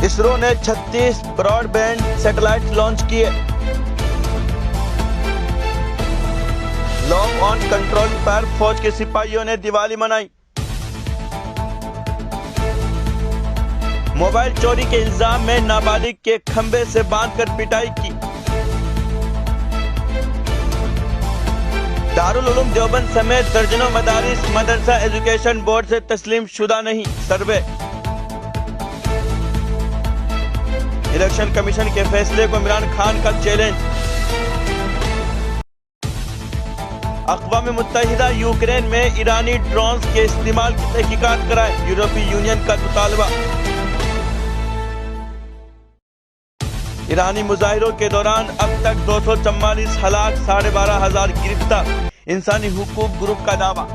इसरो ने 36 broadband satellite launch किए। Lock on control पर फौज के सिपाहियों ने दिवाली मनाई। मोबाइल चोरी के इल्जाम में नाबालिग के खंबे से बांधकर पिटाई की। दारुल उलूम देवबंद समेत दर्जनों मदारिस मदरसा एजुकेशन बोर्ड से तस्लीम शुदा नहीं, सर्वे। इलेक्शन कमीशन के फैसले को इमरान खान का चैलेंज। अक़वाम मुत्तहिदा यूक्रेन में ईरानी ड्रोन्स के इस्तेमाल की तहकीकात कराए, यूरोपीय यूनियन का मुतालबा। ईरानी मुजाहिरों के दौरान अब तक 244 हलाक, 12,500 गिरफ्तार, इंसानी हुकूक ग्रुप का दावा।